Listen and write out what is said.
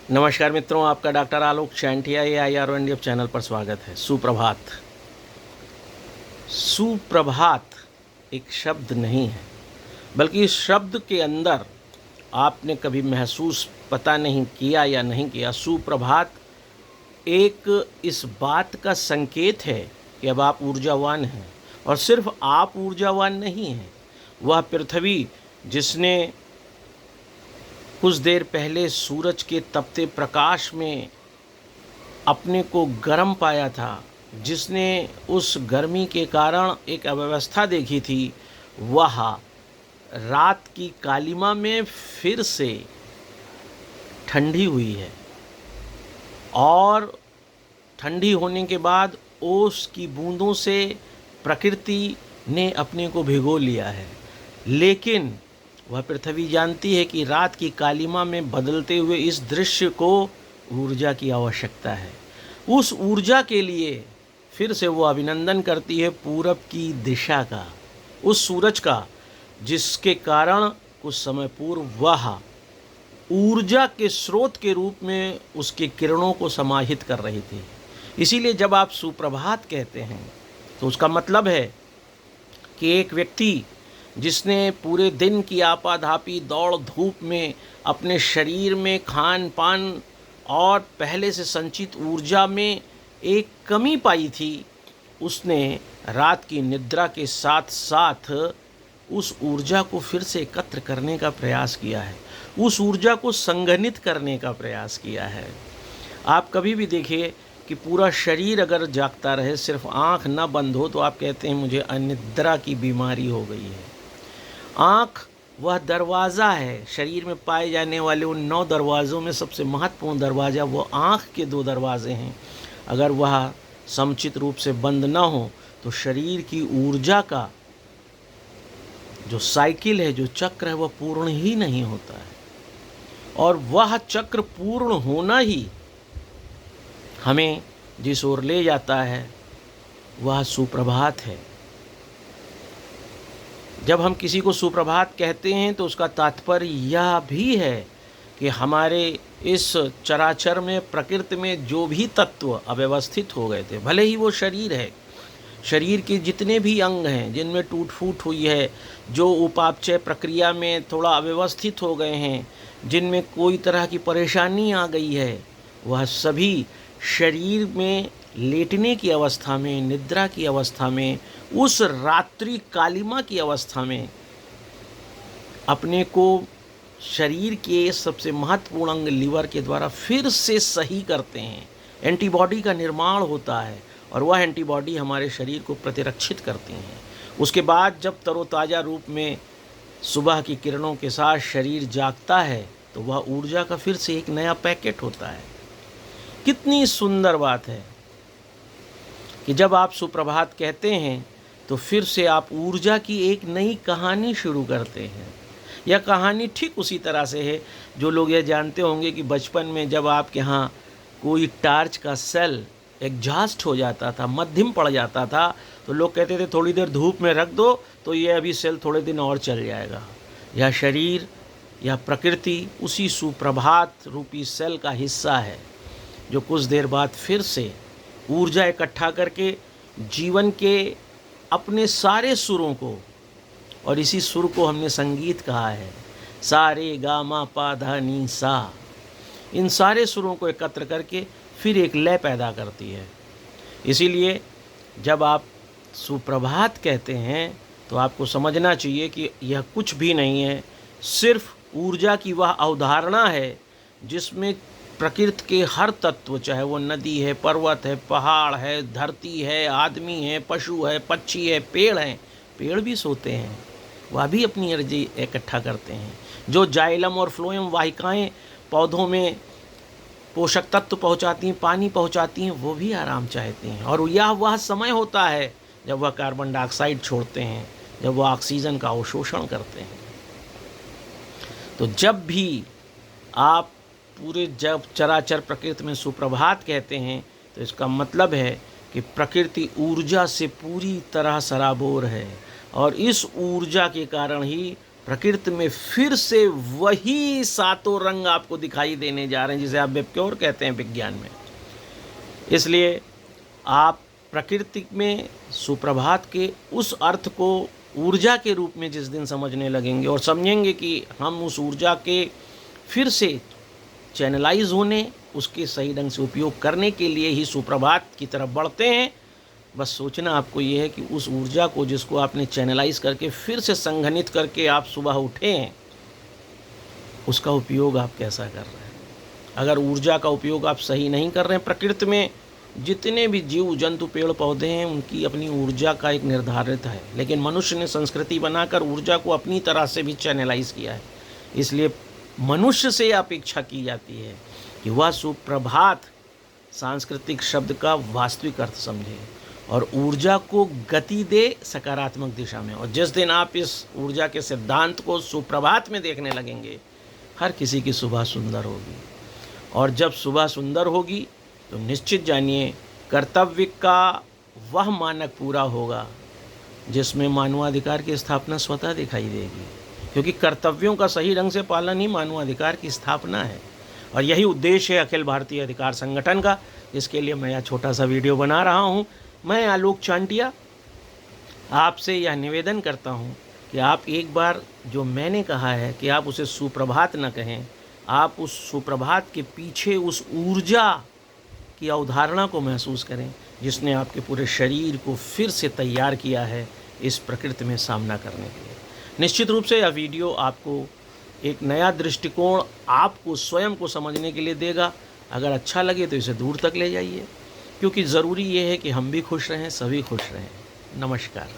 नमस्कार मित्रों, आपका डॉक्टर आलोक शैंटिया AIRONDF चैनल पर स्वागत है। सुप्रभात। सुप्रभात एक शब्द नहीं है, बल्कि इस शब्द के अंदर आपने कभी महसूस पता नहीं किया या नहीं किया, सुप्रभात एक इस बात का संकेत है कि अब आप ऊर्जावान हैं। और सिर्फ आप ऊर्जावान नहीं हैं, वह पृथ्वी जिसने कुछ देर पहले सूरज के तपते प्रकाश में अपने को गर्म पाया था, जिसने उस गर्मी के कारण एक अव्यवस्था देखी थी, वह रात की कालिमा में फिर से ठंडी हुई है। और ठंडी होने के बाद ओस की बूंदों से प्रकृति ने अपने को भिगो लिया है। लेकिन वह पृथ्वी जानती है कि रात की कालिमा में बदलते हुए इस दृश्य को ऊर्जा की आवश्यकता है। उस ऊर्जा के लिए फिर से वो अभिनंदन करती है पूरब की दिशा का, उस सूरज का जिसके कारण कुछ समय पूर्व वह ऊर्जा के स्रोत के रूप में उसके किरणों को समाहित कर रही थी। इसीलिए जब आप सुप्रभात कहते हैं तो उसका मतलब है कि एक व्यक्ति जिसने पूरे दिन की आपाधापी दौड़ धूप में अपने शरीर में खान पान और पहले से संचित ऊर्जा में एक कमी पाई थी, उसने रात की निद्रा के साथ साथ उस ऊर्जा को फिर से एकत्र करने का प्रयास किया है, उस ऊर्जा को संघनित करने का प्रयास किया है। आप कभी भी देखिए कि पूरा शरीर अगर जागता रहे, सिर्फ आँख न बंद हो, तो आप कहते हैं मुझे अनिद्रा की बीमारी हो गई है। आँख वह दरवाज़ा है, शरीर में पाए जाने वाले उन 9 दरवाज़ों में सबसे महत्वपूर्ण दरवाज़ा वो आँख के 2 दरवाजे हैं। अगर वह समुचित रूप से बंद न हो तो शरीर की ऊर्जा का जो साइकिल है, जो चक्र है, वह पूर्ण ही नहीं होता है। और वह चक्र पूर्ण होना ही हमें जिस ओर ले जाता है वह सुप्रभात है। जब हम किसी को सुप्रभात कहते हैं तो उसका तात्पर्य यह भी है कि हमारे इस चराचर में, प्रकृति में जो भी तत्व अव्यवस्थित हो गए थे, भले ही वो शरीर है, शरीर के जितने भी अंग हैं जिनमें टूट फूट हुई है, जो उपापचय प्रक्रिया में थोड़ा अव्यवस्थित हो गए हैं, जिनमें कोई तरह की परेशानी आ गई है, वह सभी शरीर में लेटने की अवस्था में, निद्रा की अवस्था में, उस रात्रि कालिमा की अवस्था में अपने को शरीर के सबसे महत्वपूर्ण अंग लीवर के द्वारा फिर से सही करते हैं। एंटीबॉडी का निर्माण होता है और वह एंटीबॉडी हमारे शरीर को प्रतिरक्षित करती हैं। उसके बाद जब तरोताज़ा रूप में सुबह की किरणों के साथ शरीर जागता है तो वह ऊर्जा का फिर से एक नया पैकेट होता है। कितनी सुंदर बात है कि जब आप सुप्रभात कहते हैं तो फिर से आप ऊर्जा की एक नई कहानी शुरू करते हैं। यह कहानी ठीक उसी तरह से है जो लोग यह जानते होंगे कि बचपन में जब आपके यहाँ कोई टार्च का सेल एग्जॉस्ट हो जाता था, मध्यम पड़ जाता था, तो लोग कहते थे थोड़ी देर धूप में रख दो तो ये अभी सेल थोड़े दिन और चल जाएगा। यह शरीर या प्रकृति उसी सुप्रभात रूपी सेल का हिस्सा है जो कुछ देर बाद फिर से ऊर्जा इकट्ठा करके जीवन के अपने सारे सुरों को, और इसी सुर को हमने संगीत कहा है, सा रे गा मा पा धा नी सा, इन सारे सुरों को एकत्र करके फिर एक लय पैदा करती है। इसीलिए जब आप सुप्रभात कहते हैं तो आपको समझना चाहिए कि यह कुछ भी नहीं है, सिर्फ ऊर्जा की वह अवधारणा है जिसमें प्रकृति के हर तत्व, चाहे वो नदी है, पर्वत है, पहाड़ है, धरती है, आदमी है, पशु है, पक्षी है, पेड़ हैं, पेड़ भी सोते हैं, वह भी अपनी एनर्जी इकट्ठा करते हैं। जो जाइलम और फ्लोएम वाहिकाएं पौधों में पोषक तत्व पहुंचाती हैं, पानी पहुंचाती हैं, वो भी आराम चाहती हैं। और यह वह समय होता है जब वह कार्बन डाइऑक्साइड छोड़ते हैं, जब वह ऑक्सीजन का अवशोषण करते हैं। तो जब भी आप पूरे जब चराचर प्रकृति में सुप्रभात कहते हैं तो इसका मतलब है कि प्रकृति ऊर्जा से पूरी तरह सराबोर है, और इस ऊर्जा के कारण ही प्रकृति में फिर से वही सातों रंग आपको दिखाई देने जा रहे हैं, जिसे आप वेबक्योर कहते हैं विज्ञान में। इसलिए आप प्रकृति में सुप्रभात के उस अर्थ को ऊर्जा के रूप में जिस दिन समझने लगेंगे और समझेंगे कि हम उस ऊर्जा के फिर से चैनलाइज होने, उसके सही ढंग से उपयोग करने के लिए ही सुप्रभात की तरफ बढ़ते हैं। बस सोचना आपको ये है कि उस ऊर्जा को जिसको आपने चैनलाइज करके फिर से संघनित करके आप सुबह उठे हैं, उसका उपयोग आप कैसा कर रहे हैं। अगर ऊर्जा का उपयोग आप सही नहीं कर रहे हैं, प्रकृति में जितने भी जीव जंतु पेड़ पौधे हैं उनकी अपनी ऊर्जा का एक निर्धारित है, लेकिन मनुष्य ने संस्कृति बनाकर ऊर्जा को अपनी तरह से भी चैनलाइज किया है। इसलिए मनुष्य से अपेक्षा की जाती है कि वह सुप्रभात सांस्कृतिक शब्द का वास्तविक अर्थ समझे और ऊर्जा को गति दे सकारात्मक दिशा में। और जिस दिन आप इस ऊर्जा के सिद्धांत को सुप्रभात में देखने लगेंगे, हर किसी की सुबह सुंदर होगी। और जब सुबह सुंदर होगी तो निश्चित जानिए कर्तव्य का वह मानक पूरा होगा जिसमें मानवाधिकार की स्थापना स्वतः दिखाई देगी, क्योंकि कर्तव्यों का सही ढंग से पालन ही मानवाधिकार की स्थापना है। और यही उद्देश्य है अखिल भारतीय अधिकार संगठन का, जिसके लिए मैं यह छोटा सा वीडियो बना रहा हूँ। मैं आलोक चांटिया आपसे यह निवेदन करता हूँ कि आप एक बार जो मैंने कहा है कि आप उसे सुप्रभात न कहें, आप उस सुप्रभात के पीछे उस ऊर्जा की अवधारणा को महसूस करें जिसने आपके पूरे शरीर को फिर से तैयार किया है इस प्रकृति में सामना करने के लिए। निश्चित रूप से यह वीडियो आपको एक नया दृष्टिकोण आपको स्वयं को समझने के लिए देगा। अगर अच्छा लगे तो इसे दूर तक ले जाइए, क्योंकि ज़रूरी ये है कि हम भी खुश रहें, सभी खुश रहें। नमस्कार।